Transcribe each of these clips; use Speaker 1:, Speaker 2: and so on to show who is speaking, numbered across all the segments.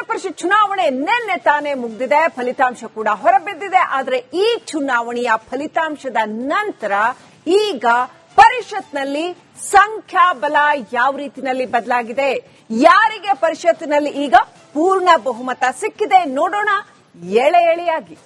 Speaker 1: ಪರಿಷತ್ ಚುನಾವಣೆ ನಿನ್ನೆ ತಾನೇ ಮುಗಿದಿದೆ, ಫಲಿತಾಂಶ ಕೂಡ ಹೊರಬಿದ್ದಿದೆ. ಆದರೆ ಈ ಚುನಾವಣೆಯ ಫಲಿತಾಂಶದ ನಂತರ ಈಗ ಪರಿಷತ್ನಲ್ಲಿ ಸಂಖ್ಯಾಬಲ ಯಾವ ರೀತಿಯಲ್ಲಿ ಬದಲಾಗಿದೆ, ಯಾರಿಗೆ ಪರಿಷತ್ನಲ್ಲಿ ಈಗ ಪೂರ್ಣ ಬಹುಮತ ಸಿಕ್ಕಿದೆ ನೋಡೋಣ ಎಳೆ ಎಳೆಯಾಗಿ.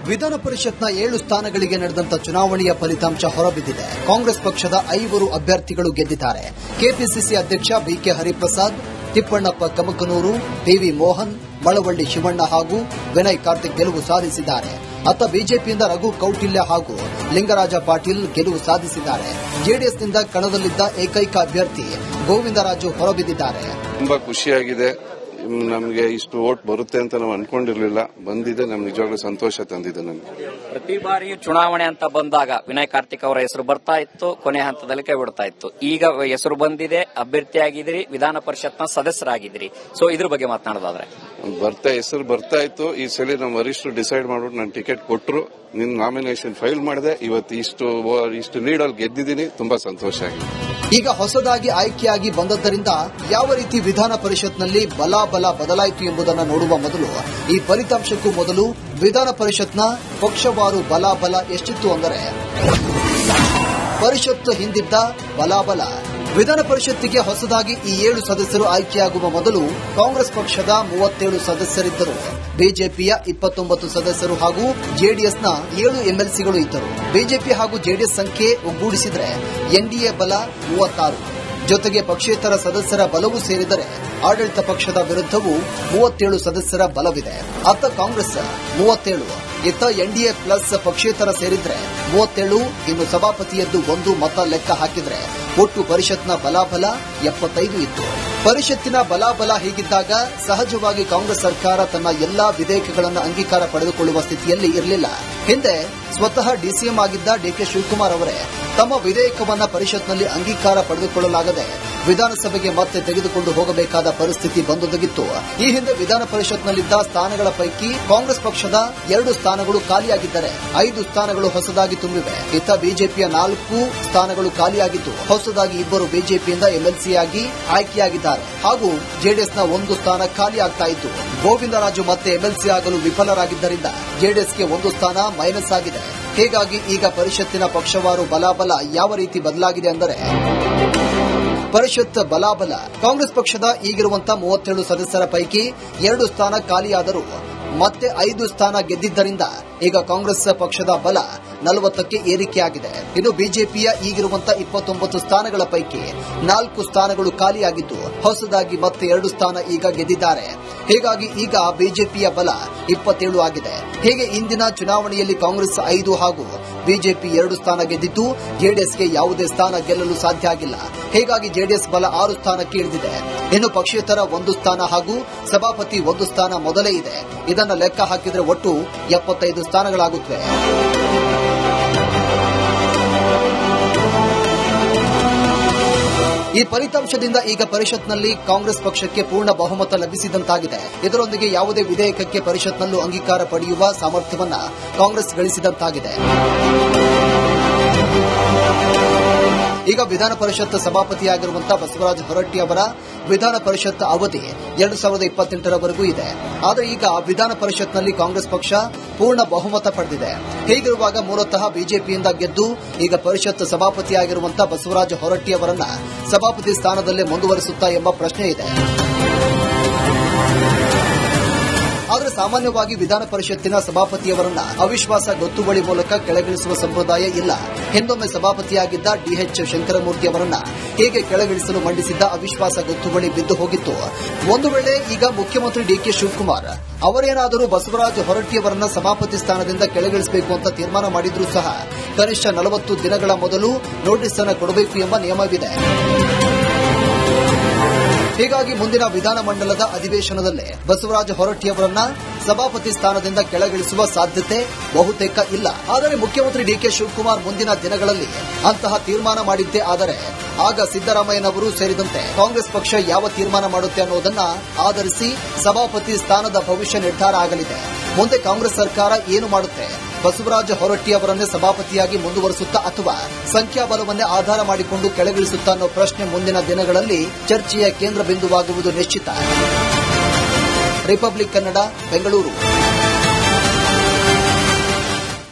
Speaker 2: ವಿಧಾನ ಪರಿಷತ್ನ 7 ಸ್ಥಾನಗಳಿಗೆ ನಡೆದಂತ ಚುನಾವಣೆಯ ಫಲಿತಾಂಶ ಹೊರಬಿದ್ದಿದೆ. ಕಾಂಗ್ರೆಸ್ ಪಕ್ಷದ 5 ಅಭ್ಯರ್ಥಿಗಳು ಗೆದ್ದಿದ್ದಾರೆ. ಕೆಪಿಸಿಸಿ ಅಧ್ಯಕ್ಷ ಬಿಕೆ ಹರಿಪ್ರಸಾದ್, ತಿಪ್ಪಣ್ಣಪ್ಪ ಕಮಕನೂರು, ಟಿವಿ ಮೋಹನ್, ಮಳವಳ್ಳಿ ಶಿವಣ್ಣ ಹಾಗೂ ವಿನಯ್ ಕಾರ್ತಿಕ್ ಗೆಲುವು ಸಾಧಿಸಿದ್ದಾರೆ. ಅತ್ತ ಬಿಜೆಪಿಯಿಂದ ರಘು ಕೌಟಿಲ್ಯ ಹಾಗೂ ಲಿಂಗರಾಜ ಪಾಟೀಲ್ ಗೆಲುವು ಸಾಧಿಸಿದ್ದಾರೆ. ಜೆಡಿಎಸ್ನಿಂದ ಕಣದಲ್ಲಿದ್ದ ಏಕೈಕ ಅಭ್ಯರ್ಥಿ ಗೋವಿಂದರಾಜು ಹೊರಬಿದ್ದಿದ್ದಾರೆ.
Speaker 3: ತುಂಬಾ ಖುಷಿಯಾಗಿದೆ. ನಮಗೆ ಇಷ್ಟು ವೋಟ್ ಬರುತ್ತೆ ಅಂತ ನಾವು ಅನ್ಕೊಂಡಿರ್ಲಿಲ್ಲ. ಬಂದಿದೆ, ನಮ್ಗೆ ನಿಜವಾಗ್ಲೂ ಸಂತೋಷ ತಂದಿದೆ. ನನಗೆ
Speaker 4: ಪ್ರತಿ ಬಾರಿ ಚುನಾವಣೆ ಅಂತ ಬಂದಾಗ ವಿನಯ್ ಕಾರ್ತಿಕ್ ಅವರ ಹೆಸರು ಬರ್ತಾ ಇತ್ತು, ಕೊನೆ ಹಂತದಲ್ಲಿ ಕೈ ಬಿಡ್ತಾ ಇತ್ತು. ಈಗ ಹೆಸರು ಬಂದಿದೆ, ಅಭ್ಯರ್ಥಿಯಾಗಿದ್ದೀರಿ, ವಿಧಾನ ಪರಿಷತ್ನ ಸದಸ್ಯರಾಗಿದ್ದೀರಿ. ಸೊ ಇದ್ರ ಬಗ್ಗೆ ಮಾತನಾಡೋದಾದ್ರೆ
Speaker 3: ಹೆಸರು ಬರ್ತಾ ಇತ್ತು. ಈ ಸಲ ನಮ್ಮ ವರಿಷ್ಠರು ಡಿಸೈಡ್ ಮಾಡ್ಬಿಟ್ಟು ನಾನು ಟಿಕೆಟ್ ಕೊಟ್ಟರು, ನಿನ್ ನಾಮಿನೇಷನ್ ಫೈಲ್ ಮಾಡಿದೆ. ಇವತ್ತು ಇಷ್ಟು ಲೀಡಲ್ಲಿ ಗೆದ್ದಿದ್ದೀನಿ. ತುಂಬಾ ಸಂತೋಷ ಆಗಿದೆ.
Speaker 2: ಈಗ ಹೊಸದಾಗಿ ಆಯ್ಕೆಯಾಗಿ ಬಂದದ್ದರಿಂದ ಯಾವ ರೀತಿ ವಿಧಾನ ಪರಿಷತ್ನಲ್ಲಿ ಬಲಾಬಲ ಬದಲಾಯಿತು ಎಂಬುದನ್ನು ನೋಡುವ ಮೊದಲು, ಈ ಫಲಿತಾಂಶಕ್ಕೂ ಮೊದಲು ವಿಧಾನ ಪರಿಷತ್ನ ಪಕ್ಷವಾರು ಬಲಾಬಲ ಎಷ್ಟಿತ್ತು ಅಂದರೆ, ಪರಿಷತ್ ಹಿಂದಿದ್ದ ಬಲಾಬಲ. ವಿಧಾನ ಪರಿಷತ್ತಿಗೆ ಹೊಸದಾಗಿ ಈ 7 ಸದಸ್ಯರು ಆಯ್ಕೆಯಾಗುವ ಮೊದಲು ಕಾಂಗ್ರೆಸ್ ಪಕ್ಷದ 37 ಸದಸ್ಯರಿದ್ದರು. ಬಿಜೆಪಿಯ 29 ಸದಸ್ಯರು ಹಾಗೂ ಜೆಡಿಎಸ್ನ 7 ಎಂಎಲ್ಸಿಗಳು ಇದ್ದರು. ಬಿಜೆಪಿ ಹಾಗೂ ಜೆಡಿಎಸ್ ಸಂಖ್ಯೆ ಒಗ್ಗೂಡಿಸಿದರೆ ಎನ್ಡಿಎ ಬಲ 36. ಜೊತೆಗೆ ಪಕ್ಷೇತರ ಸದಸ್ಯರ ಬಲವೂ ಸೇರಿದರೆ ಆಡಳಿತ ಪಕ್ಷದ ವಿರುದ್ಧವೂ 37 ಸದಸ್ಯರ ಬಲವಿದೆ. ಅತ್ತ ಕಾಂಗ್ರೆಸ್ 37, ಇತ್ತ ಎನ್ಡಿಎ ಪ್ಲಸ್ ಪಕ್ಷೇತರ ಸೇರಿದ್ರೆ 37, ಇನ್ನು ಸಭಾಪತಿಯದ್ದು 1 ಮತ ಲೆಕ್ಕ ಹಾಕಿದ್ರೆ ಒಟ್ಟು ಪರಿಷತ್ನ ಬಲಾಬಲ 75 ಇತ್ತು. ಪರಿಷತ್ತಿನ ಬಲಾಬಲ ಹೀಗಿದ್ದಾಗ ಸಹಜವಾಗಿ ಕಾಂಗ್ರೆಸ್ ಸರ್ಕಾರ ತನ್ನ ಎಲ್ಲಾ ವಿಧೇಯಕಗಳನ್ನು ಅಂಗೀಕಾರ ಪಡೆದುಕೊಳ್ಳುವ ಸ್ಥಿತಿಯಲ್ಲಿ ಇರಲಿಲ್ಲ. ಹಿಂದೆ ಸ್ವತಃ ಡಿಸಿಎಂ ಆಗಿದ್ದ ಡಿಕೆ ಶಿವಕುಮಾರ್ ಅವರೇ ತಮ್ಮ ವಿಧೇಯಕವನ್ನ ಪರಿಷತ್ನಲ್ಲಿ ಅಂಗೀಕಾರ ಪಡೆದುಕೊಳ್ಳಲಾಗದೆ ವಿಧಾನಸಭೆಗೆ ಮತ್ತೆ ತೆಗೆದುಕೊಂಡು ಹೋಗಬೇಕಾದ ಪರಿಸ್ಥಿತಿ ಬಂದೊದಗಿತ್ತು. ಈ ಹಿಂದೆ ವಿಧಾನ ಪರಿಷತ್ನಲ್ಲಿದ್ದ ಸ್ಥಾನಗಳ ಪೈಕಿ ಕಾಂಗ್ರೆಸ್ ಪಕ್ಷದ 2 ಸ್ಥಾನಗಳು ಖಾಲಿಯಾಗಿದ್ದರೆ 5 ಸ್ಥಾನಗಳು ಹೊಸದಾಗಿ ತುಂಬಿವೆ. ಇತ್ತ ಬಿಜೆಪಿಯ 4 ಸ್ಥಾನಗಳು ಖಾಲಿಯಾಗಿದ್ದು ಹೊಸದಾಗಿ 2 ಬಿಜೆಪಿಯಿಂದ ಎಂಎಲ್ಸಿಯಾಗಿ ಆಯ್ಕೆಯಾಗಿದ್ದಾರೆ ಹಾಗೂ ಜೆಡಿಎಸ್ನ 1 ಸ್ಥಾನ ಖಾಲಿಯಾಗ್ತಾ ಇದ್ದು ಗೋವಿಂದರಾಜು ಮತ್ತೆ ಎಂಎಲ್ಸಿ ಆಗಲು ವಿಫಲರಾಗಿದ್ದರಿಂದ ಜೆಡಿಎಸ್ಗೆ 1 ಸ್ಥಾನ ಮೈನಸ್ ಆಗಿದೆ. ಹೀಗಾಗಿ ಈಗ ಪರಿಷತ್ತಿನ ಪಕ್ಷವಾರು ಬಲಾಬಲ ಯಾವ ರೀತಿ ಬದಲಾಗಿದೆ ಅಂದರೆ, ಪರಿಷತ್ ಬಲಾಬಲ ಕಾಂಗ್ರೆಸ್ ಪಕ್ಷದ ಈಗಿರುವಂತಹ 37 ಸದಸ್ಯರ ಪೈಕಿ 2 ಸ್ಥಾನ ಖಾಲಿಯಾದರೂ ಮತ್ತೆ 5 ಸ್ಥಾನ ಗೆದ್ದಿದ್ದರಿಂದ ಈಗ ಕಾಂಗ್ರೆಸ್ ಪಕ್ಷದ ಬಲ 40ಕ್ಕೆ ಏರಿಕೆಯಾಗಿದೆ. ಇನ್ನು ಬಿಜೆಪಿಯ ಈಗಿರುವಂತಹ 29 ಸ್ಥಾನಗಳ ಪೈಕಿ 4 ಸ್ಥಾನಗಳು ಖಾಲಿಯಾಗಿದ್ದು ಹೊಸದಾಗಿ ಮತ್ತೆ 2 ಸ್ಥಾನ ಈಗ ಗೆದ್ದಿದ್ದಾರೆ. ಹೀಗಾಗಿ ಈಗ ಬಿಜೆಪಿಯ ಬಲ 27 ಆಗಿದೆ. ಹೀಗೆ ಇಂದಿನ ಚುನಾವಣೆಯಲ್ಲಿ ಕಾಂಗ್ರೆಸ್ 5 ಹಾಗೂ ಬಿಜೆಪಿ 2 ಸ್ಥಾನ ಗೆದ್ದಿದ್ದು ಜೆಡಿಎಸ್ಗೆ ಯಾವುದೇ ಸ್ಥಾನ ಗೆಲ್ಲಲು ಸಾಧ್ಯ ಆಗಿಲ್ಲ. ಹೀಗಾಗಿ ಜೆಡಿಎಸ್ ಬಲ 6 ಸ್ಥಾನಕ್ಕೆ ಇಳಿದಿದೆ. ಇನ್ನು ಪಕ್ಷೇತರ 1 ಸ್ಥಾನ ಹಾಗೂ ಸಭಾಪತಿ 1 ಸ್ಥಾನ ಮೊದಲೇ ಇದೆ. ಇದನ್ನು ಲೆಕ್ಕ ಹಾಕಿದರೆ ಒಟ್ಟು 75 ಸ್ಥಾನಗಳಾಗುತ್ತವೆ. ಈ ಫಲಿತಾಂಶದಿಂದ ಈಗ ಪರಿಷತ್ನಲ್ಲಿ ಕಾಂಗ್ರೆಸ್ ಪಕ್ಷಕ್ಕೆ ಪೂರ್ಣ ಬಹುಮತ ಲಭಿಸಿದಂತಾಗಿದೆ. ಇದರೊಂದಿಗೆ ಯಾವುದೇ ವಿಧೇಯಕಕ್ಕೆ ಪರಿಷತ್ನಲ್ಲೂ ಅಂಗೀಕಾರ ಪಡೆಯುವ ಸಾಮರ್ಥ್ಯವನ್ನ ಕಾಂಗ್ರೆಸ್ ಗಳಿಸಿದಂತಾಗಿದೆ. ಈಗ ವಿಧಾನ ಪರಿಷತ್ ಸಭಾಪತಿಯಾಗಿರುವಂತಹ ಬಸವರಾಜ ಹೊರಟ್ಟಿ ಅವರ ವಿಧಾನ ಪರಿಷತ್ ಅವಧಿ 2028ರವರೆಗೂ ಇದೆ. ಆದರೆ ಈಗ ವಿಧಾನ ಪರಿಷತ್ನಲ್ಲಿ ಕಾಂಗ್ರೆಸ್ ಪಕ್ಷ ಪೂರ್ಣ ಬಹುಮತ ಪಡೆದಿದೆ. ಹೀಗಿರುವಾಗ ಮೂಲತಃ ಬಿಜೆಪಿಯಿಂದ ಗೆದ್ದು ಈಗ ಪರಿಷತ್ ಸಭಾಪತಿಯಾಗಿರುವಂತಹ ಬಸವರಾಜ ಹೊರಟ್ಟಿ ಅವರನ್ನ ಸಭಾಪತಿ ಸ್ಥಾನದಲ್ಲೇ ಮುಂದುವರಿಸುತ್ತಾ ಎಂಬ ಪ್ರಶ್ನೆ ಇದೆ. ಆದರೆ ಸಾಮಾನ್ಯವಾಗಿ ವಿಧಾನ ಪರಿಷತ್ತಿನ ಸಭಾಪತಿಯವರನ್ನ ಅವಿಶ್ವಾಸ ಗೊತ್ತುವಳಿ ಮೂಲಕ ಕೆಳಗಿಳಿಸುವ ಸಂಪ್ರದಾಯ ಇಲ್ಲ. ಹಿಂದೊಮ್ಮೆ ಸಭಾಪತಿಯಾಗಿದ್ದ ಡಿಎಚ್ ಶಂಕರಮೂರ್ತಿ ಅವರನ್ನ ಹೇಗೆ ಕೆಳಗಿಳಿಸಲು ಮಂಡಿಸಿದ್ದ ಅವಿಶ್ವಾಸ ಗೊತ್ತುವಳಿ ಬಿದ್ದು ಹೋಗಿತ್ತು. ಒಂದು ವೇಳೆ ಈಗ ಮುಖ್ಯಮಂತ್ರಿ ಡಿಕೆ ಶಿವಕುಮಾರ್ ಅವರೇನಾದರೂ ಬಸವರಾಜ ಹೊರಟ್ಟಿಯವರನ್ನ ಸಭಾಪತಿ ಸ್ಥಾನದಿಂದ ಕೆಳಗಿಳಿಸಬೇಕು ಅಂತ ತೀರ್ಮಾನ ಮಾಡಿದ್ರೂ ಸಹ ಕನಿಷ್ಠ 40 ದಿನಗಳ ಮೊದಲು ನೋಟಿಸ್ ಅನ್ನು ಕೊಡಬೇಕು ಎಂಬ ನಿಯಮವಿದೆ. ಹೀಗಾಗಿ ಮುಂದಿನ ವಿಧಾನಮಂಡಲದ ಅಧಿವೇಶನದಲ್ಲೇ ಬಸವರಾಜ ಹೊರಟ್ಟಿಯವರನ್ನ ಸಭಾಪತಿ ಸ್ಥಾನದಿಂದ ಕೆಳಗಿಳಿಸುವ ಸಾಧ್ಯತೆ ಬಹುತೇಕ ಇಲ್ಲ. ಆದರೆ ಮುಖ್ಯಮಂತ್ರಿ ಡಿಕೆ ಶಿವಕುಮಾರ್ ಮುಂದಿನ ದಿನಗಳಲ್ಲಿ ಅಂತಹ ತೀರ್ಮಾನ ಮಾಡಿದ್ದೇ ಆದರೆ ಆಗ ಸಿದ್ದರಾಮಯ್ಯನವರು ಸೇರಿದಂತೆ ಕಾಂಗ್ರೆಸ್ ಪಕ್ಷ ಯಾವ ತೀರ್ಮಾನ ಮಾಡುತ್ತೆ ಅನ್ನೋದನ್ನ ಆಧರಿಸಿ ಸಭಾಪತಿ ಸ್ಥಾನದ ಭವಿಷ್ಯ ನಿರ್ಧಾರ ಆಗಲಿದೆ. ಮುಂದೆ ಕಾಂಗ್ರೆಸ್ ಸರ್ಕಾರ ಏನು ಮಾಡುತ್ತೆ? ಬಸವರಾಜ ಹೊರಟ್ಟಿ ಅವರನ್ನೇ ಸಭಾಪತಿಯಾಗಿ ಮುಂದುವರಿಸುತ್ತಾ ಅಥವಾ ಸಂಖ್ಯಾಬಲವನ್ನೇ ಆಧಾರ ಮಾಡಿಕೊಂಡು ಕೆಳಗಿಳಿಸುತ್ತಾ ಅನ್ನೋ ಪ್ರಶ್ನೆ ಮುಂದಿನ ದಿನಗಳಲ್ಲಿ ಚರ್ಚೆಯ ಕೇಂದ್ರ ಬಿಂದುವಾಗುವುದು ನಿಶ್ಚಿತ. ರಿಪಬ್ಲಿಕ್ ಕನ್ನಡ, ಬೆಂಗಳೂರು.